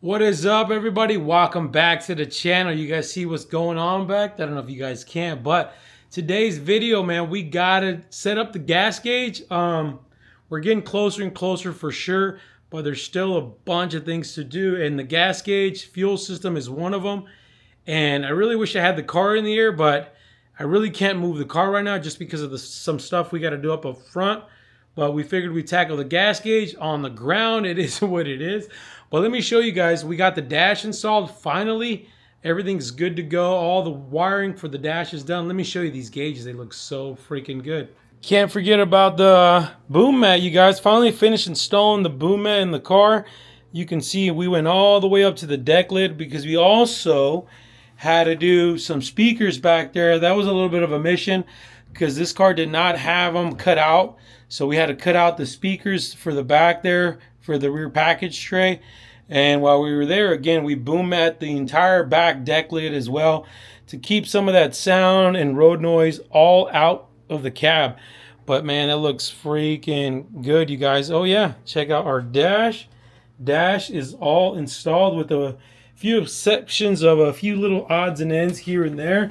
What is up, everybody? Welcome back to the channel. You guys see what's going on back there? I don't know if you guys can, but today's video, man, we gotta set up the gas gauge. We're getting closer and closer for sure, but there's still a bunch of things to do, and the gas gauge fuel system is one of them. And I really wish I had the car in the air, but I really can't move the car right now just because of some stuff we got to do up front. But we figured we'd tackle the gas gauge on the ground. It is what it is. But let me show you guys. We got the dash installed finally. Everything's good to go. All the wiring for the dash is done. Let me show you these gauges. They look so freaking good. Can't forget about the boom mat, you guys. Finally finished installing the boom mat in the car. You can see we went all the way up to the deck lid because we also had to do some speakers back there. That was a little bit of a mission because this car did not have them cut out. So we had to cut out the speakers for the back there for the rear package tray. And while we were there, again, we boom mat the entire back deck lid as well to keep some of that sound and road noise all out of the cab. But man, that looks freaking good, you guys. Oh yeah, check out our dash. Dash is all installed with a few exceptions of a few little odds and ends here and there.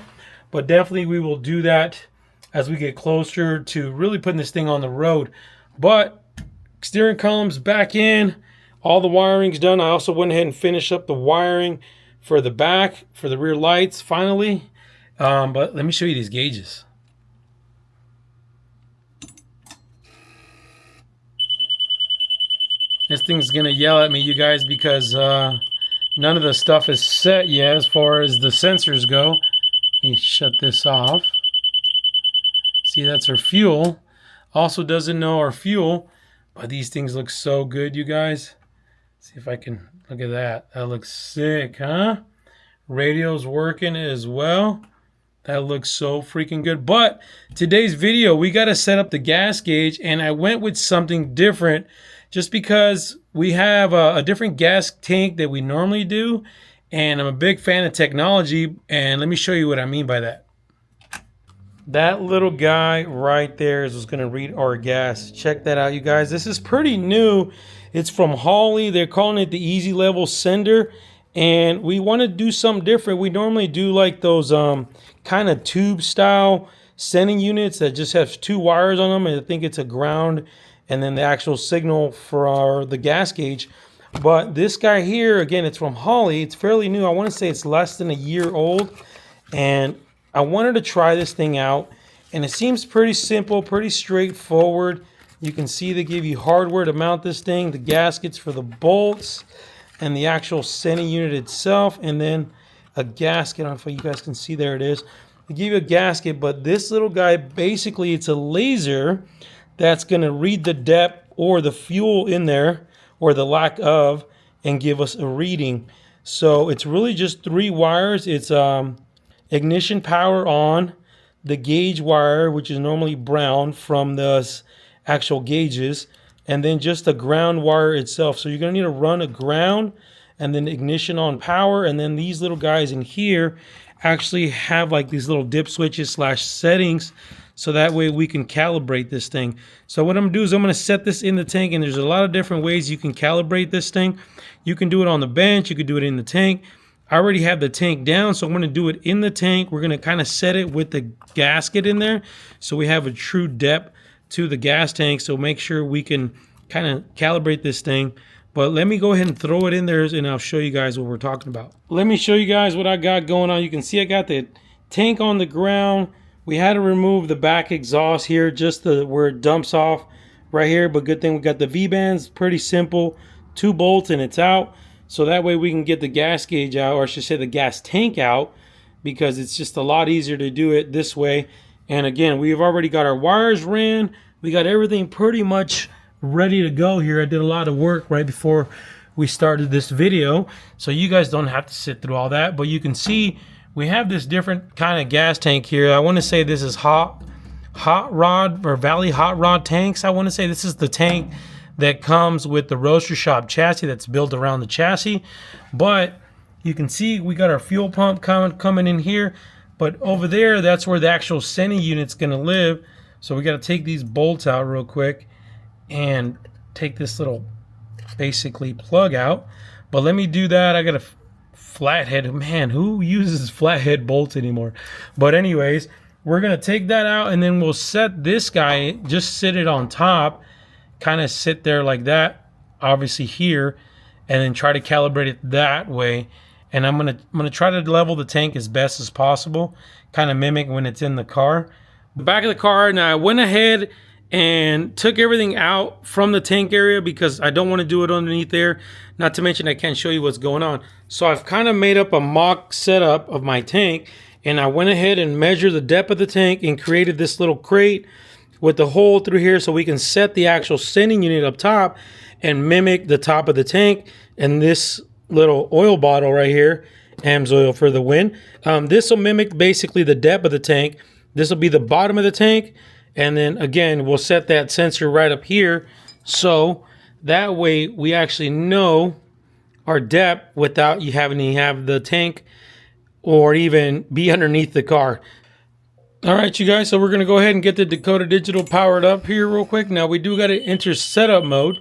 But definitely we will do that as we get closer to really putting this thing on the road. But steering column's back in, all the wiring's done. I also went ahead and finished up the wiring for the back, for the rear lights finally. But let me show you these gauges. This thing's gonna yell at me, you guys, because none of the stuff is set yet as far as the sensors go. Let me shut this off. See, that's our fuel. Also doesn't know our fuel, but these things look so good, you guys. See if I can, look at that. That looks sick, huh? Radio's working as well. That looks so freaking good. But today's video, we got to set up the gas gauge, and I went with something different just because we have a different gas tank that we normally do, and I'm a big fan of technology, and let me show you what I mean by that. That little guy right there is what's going to read our gas. Check that out, you guys. This is pretty new. It's from Holley. They're calling it the Easy Level Sender. And we want to do something different. We normally do like those kind of tube style sending units that just have two wires on them. And I think it's a ground and then the actual signal for the gas gauge. But this guy here, again, it's from Holley. It's fairly new. I want to say it's less than a year old. And I wanted to try this thing out, and it seems pretty simple, pretty straightforward. You can see they give you hardware to mount this thing, the gaskets for the bolts, and the actual sending unit itself, and then a gasket. I don't know if you guys can see, there it is. They give you a gasket, but this little guy, basically it's a laser that's going to read the depth or the fuel in there, or the lack of, and give us a reading. So it's really just three wires. It's ignition power on, the gauge wire, which is normally brown from the actual gauges, and then just the ground wire itself. So you're going to need to run a ground and then ignition on power, and then these little guys in here actually have like these little dip switches / settings, so that way we can calibrate this thing. So what I'm going to do is I'm going to set this in the tank, and there's a lot of different ways you can calibrate this thing. You can do it on the bench, you can do it in the tank. I already have the tank down, so I'm going to do it in the tank. We're going to kind of set it with the gasket in there, so we have a true depth to the gas tank. So make sure we can kind of calibrate this thing. But let me go ahead and throw it in there, and I'll show you guys what we're talking about. Let me show you guys what I got going on. You can see I got the tank on the ground. We had to remove the back exhaust here, just where it dumps off right here. But good thing we got the V-bands, pretty simple. 2 bolts and it's out. So that way we can get the gas gauge out, or I should say the gas tank out, because it's just a lot easier to do it this way. And again, we've already got our wires ran. We got everything pretty much ready to go here. I did a lot of work right before we started this video, so you guys don't have to sit through all that. But you can see we have this different kind of gas tank here. I want to say this is hot rod or Valley hot rod tanks. I want to say this is the tank that comes with the roaster shop chassis that's built around the chassis. But you can see we got our fuel pump coming in here, but over there, that's where the actual sending unit's going to live. So we got to take these bolts out real quick and take this little basically plug out. But let me do that. I got a flathead. Man, who uses flathead bolts anymore? But anyways, we're going to take that out, and then we'll set this guy, just sit it on top, kind of sit there like that, obviously here, and then try to calibrate it that way. And I'm gonna try to level the tank as best as possible, kind of mimic when it's in the car. The back of the car, now I went ahead and took everything out from the tank area because I don't want to do it underneath there. Not to mention I can't show you what's going on. So I've kind of made up a mock setup of my tank, and I went ahead and measured the depth of the tank and created this little crate with the hole through here so we can set the actual sending unit up top and mimic the top of the tank. And this little oil bottle right here, AMS oil for the win. This will mimic basically the depth of the tank. This will be the bottom of the tank. And then again, we'll set that sensor right up here. So that way we actually know our depth without you having to have the tank or even be underneath the car. All right, you guys, so we're going to go ahead and get the Dakota Digital powered up here real quick. Now, we do got to enter setup mode.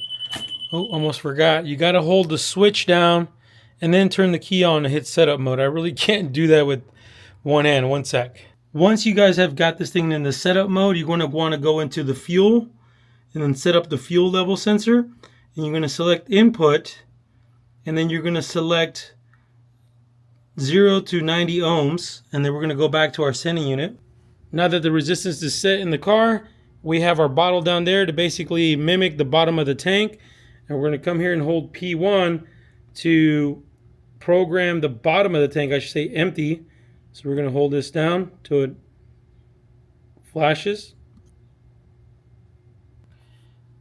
Oh, almost forgot. You got to hold the switch down and then turn the key on to hit setup mode. I really can't do that with one hand. One sec. Once you guys have got this thing in the setup mode, you're going to want to go into the fuel and then set up the fuel level sensor. And you're going to select input, and then you're going to select 0 to 90 ohms. And then we're going to go back to our sending unit. Now that the resistance is set in the car, we have our bottle down there to basically mimic the bottom of the tank. And we're going to come here and hold P1 to program the bottom of the tank, I should say empty. So we're going to hold this down till it flashes.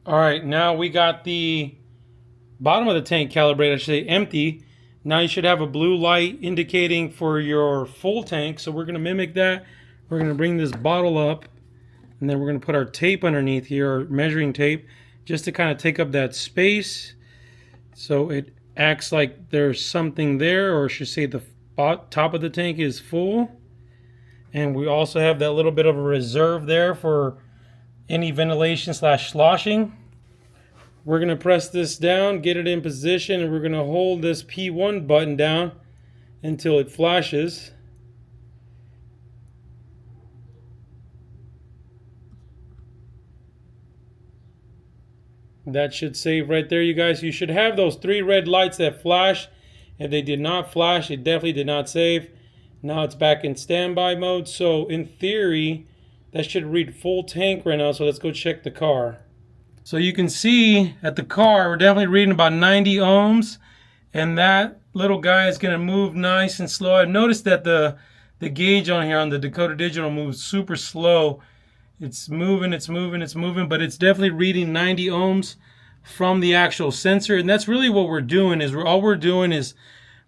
All right, now we got the bottom of the tank calibrated, I should say empty. Now you should have a blue light indicating for your full tank. So we're going to mimic that. We're going to bring this bottle up, and then we're going to put our tape underneath here, our measuring tape, just to kind of take up that space so it acts like there's something there, or I should say the top of the tank is full. And we also have that little bit of a reserve there for any ventilation slash sloshing. We're going to press this down, get it in position, and we're going to hold this P1 button down until it flashes. That should save right there, you guys. You should have those 3 red lights that flash. If they did not flash, it definitely did not save. Now it's back in standby mode. So in theory, that should read full tank right now. So let's go check the car. So you can see at the car, we're definitely reading about 90 ohms. And that little guy is going to move nice and slow. I've noticed that the gauge on here on the Dakota Digital moves super slow. It's moving, but it's definitely reading 90 ohms from the actual sensor. And that's really what we're doing is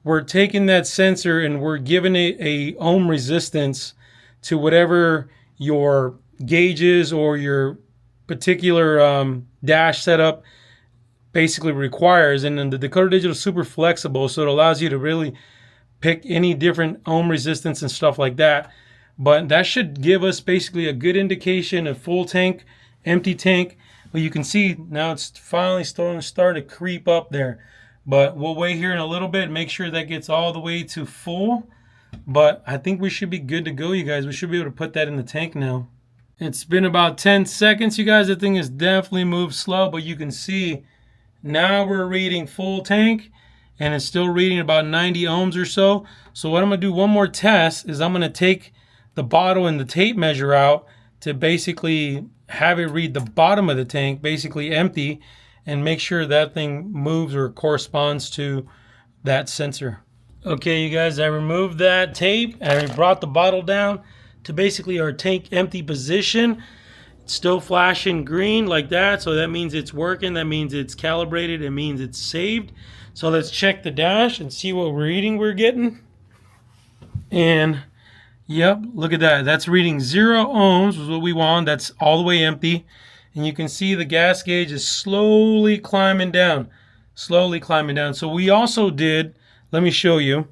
we're taking that sensor and we're giving it a ohm resistance to whatever your gauges or your particular dash setup basically requires. And then the Dakota Digital is super flexible, so it allows you to really pick any different ohm resistance and stuff like that. But that should give us basically a good indication of full tank, empty tank. But you can see now it's finally starting to creep up there. But we'll wait here in a little bit, make sure that gets all the way to full. But I think we should be good to go, you guys. We should be able to put that in the tank now. It's been about 10 seconds, you guys. The thing has definitely moved slow, but you can see now we're reading full tank. And it's still reading about 90 ohms or so. So what I'm going to do one more test is I'm going to take the bottle and the tape measure out to basically have it read the bottom of the tank, basically empty, and make sure that thing moves or corresponds to that sensor. Okay, you guys, I removed that tape and I brought the bottle down to basically our tank empty position. It's still flashing green like that, so that means it's working. That means it's calibrated. It means it's saved. So let's check the dash and see what reading we're getting. And yep, look at that. That's reading 0 ohms, is what we want. That's all the way empty. And you can see the gas gauge is slowly climbing down. Slowly climbing down. So we also did, let me show you.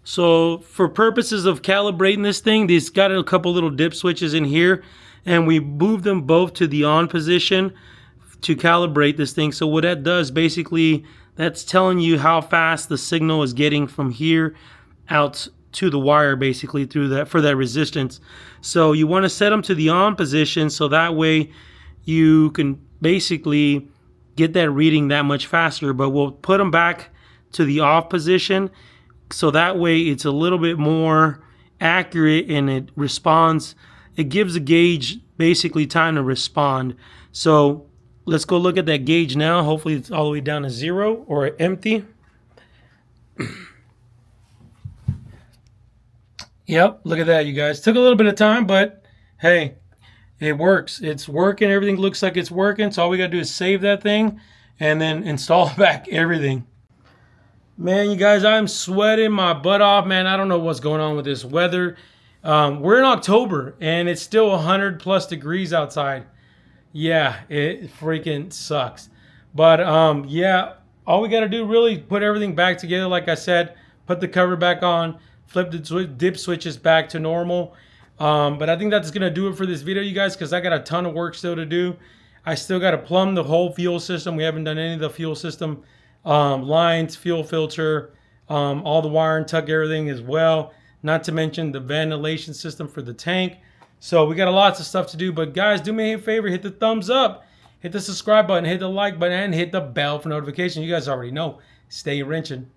So for purposes of calibrating this thing, these got a couple little dip switches in here. And we moved them both to the on position to calibrate this thing. So what that does, basically, that's telling you how fast the signal is getting from here out to the wire, basically, through that, for that resistance. So you want to set them to the on position, so that way you can basically get that reading that much faster. But we'll put them back to the off position, so that way it's a little bit more accurate and it responds. It gives the gauge basically time to respond. So let's go look at that gauge now. Hopefully it's all the way down to 0 or empty. Yep, look at that, you guys. Took a little bit of time, but hey, it works. It's working. Everything looks like it's working. So all we got to do is save that thing and then install back everything. Man, you guys, I'm sweating my butt off, man. I don't know what's going on with this weather. We're in October, and it's still 100+ degrees outside. Yeah, it freaking sucks. But, yeah, all we got to do really put everything back together. Like I said, put the cover back on, flip the dip switches back to normal. But I think that's going to do it for this video, you guys, because I got a ton of work still to do. I still got to plumb the whole fuel system. We haven't done any of the fuel system lines, fuel filter, all the wire and tuck, everything as well. Not to mention the ventilation system for the tank. So we got lots of stuff to do. But guys, do me a favor, hit the thumbs up, hit the subscribe button, hit the like button, and hit the bell for notification. You guys already know. Stay wrenching.